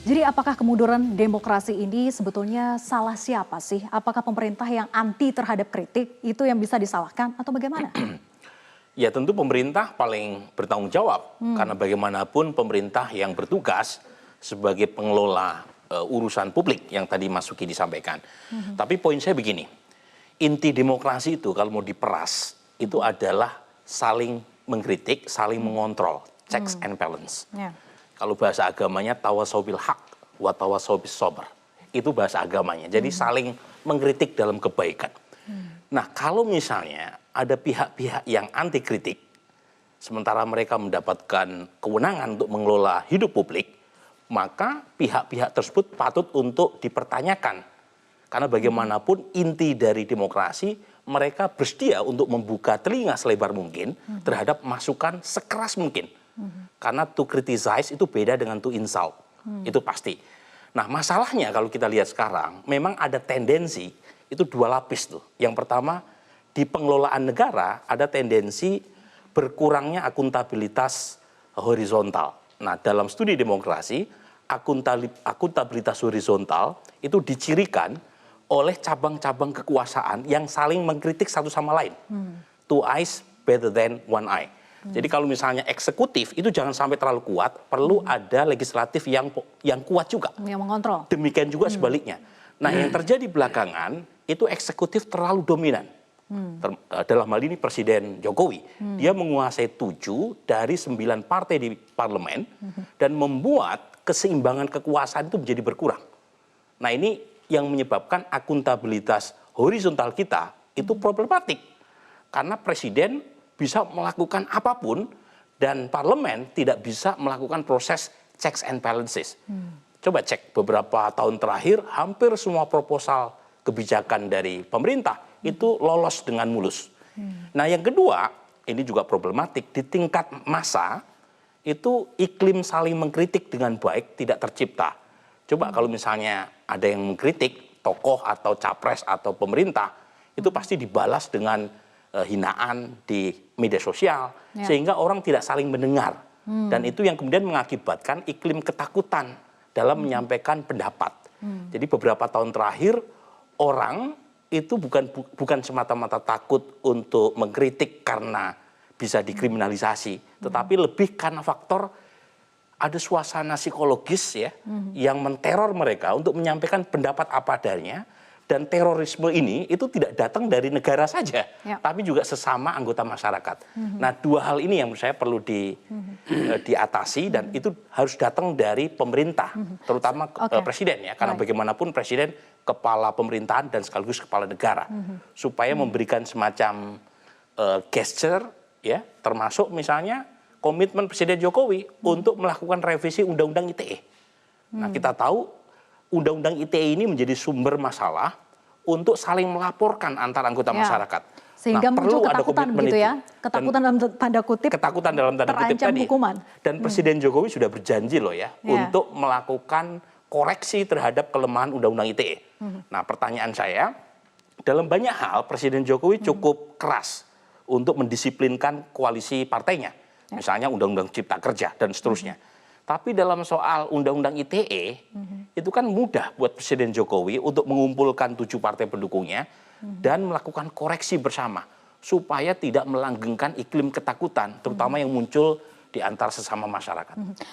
Jadi apakah kemunduran demokrasi ini sebetulnya salah siapa sih? Apakah pemerintah yang anti terhadap kritik itu yang bisa disalahkan atau bagaimana? Ya tentu pemerintah paling bertanggung jawab karena bagaimanapun pemerintah yang bertugas sebagai pengelola urusan publik yang tadi Mas Suki disampaikan. Tapi poin saya begini, inti demokrasi itu kalau mau diperas itu adalah saling mengkritik, saling mengontrol, checks and balance. Ya. Kalau bahasa agamanya tawasaubil haq wa tawasaubis sabr. Itu bahasa agamanya. Jadi saling mengkritik dalam kebaikan. Nah, kalau misalnya ada pihak-pihak yang anti kritik, sementara mereka mendapatkan kewenangan untuk mengelola hidup publik, maka pihak-pihak tersebut patut untuk dipertanyakan. Karena bagaimanapun inti dari demokrasi, mereka bersedia untuk membuka telinga selebar mungkin terhadap masukan sekeras mungkin. Karena to criticize itu beda dengan to insult, itu pasti. Nah masalahnya kalau kita lihat sekarang, memang ada tendensi, itu dua lapis tuh. Yang pertama, di pengelolaan negara ada tendensi berkurangnya akuntabilitas horizontal. Nah dalam studi demokrasi, akuntabilitas horizontal itu dicirikan oleh cabang-cabang kekuasaan yang saling mengkritik satu sama lain. Two eyes better than one eye. Jadi kalau misalnya eksekutif itu jangan sampai terlalu kuat, perlu ada legislatif yang kuat juga. Yang mengontrol. Demikian juga sebaliknya. Nah yang terjadi belakangan itu eksekutif terlalu dominan. Dalam hal ini Presiden Jokowi, dia menguasai 7 dari 9 partai di parlemen dan membuat keseimbangan kekuasaan itu menjadi berkurang. Nah ini yang menyebabkan akuntabilitas horizontal kita itu problematik. Karena Presiden bisa melakukan apapun dan parlemen tidak bisa melakukan proses checks and balances. Coba cek beberapa tahun terakhir hampir semua proposal kebijakan dari pemerintah itu lolos dengan mulus. Nah yang kedua, ini juga problematik, di tingkat massa itu iklim saling mengkritik dengan baik tidak tercipta. Coba kalau misalnya ada yang mengkritik tokoh atau capres atau pemerintah, itu pasti dibalas dengan hinaan di media sosial, sehingga orang tidak saling mendengar. Dan itu yang kemudian mengakibatkan iklim ketakutan dalam menyampaikan pendapat. Jadi beberapa tahun terakhir, orang itu bukan semata-mata takut untuk mengkritik karena bisa dikriminalisasi, tetapi lebih karena faktor ada suasana psikologis ya, yang menteror mereka untuk menyampaikan pendapat apa adanya. Dan terorisme ini itu tidak datang dari negara saja, tapi juga sesama anggota masyarakat. Nah dua hal ini yang menurut saya perlu diatasi dan itu harus datang dari pemerintah, terutama presiden ya, karena bagaimanapun presiden kepala pemerintahan dan sekaligus kepala negara, supaya memberikan semacam gesture ya, termasuk misalnya komitmen Presiden Jokowi untuk melakukan revisi Undang-Undang ITE. Nah kita tahu Undang-Undang ITE ini menjadi sumber masalah untuk saling melaporkan antar anggota masyarakat. Sehingga muncul ketakutan begitu ya, ketakutan dalam tanda kutip, ketakutan dalam tanda kutip tadi. Hukuman. Dan Presiden Jokowi sudah berjanji loh ya, untuk melakukan koreksi terhadap kelemahan Undang-Undang ITE. Nah pertanyaan saya, dalam banyak hal Presiden Jokowi cukup keras untuk mendisiplinkan koalisi partainya. Misalnya Undang-Undang Cipta Kerja dan seterusnya. Tapi dalam soal Undang-Undang ITE, itu kan mudah buat Presiden Jokowi untuk mengumpulkan 7 partai pendukungnya dan melakukan koreksi bersama supaya tidak melanggengkan iklim ketakutan, terutama yang muncul di antar sesama masyarakat.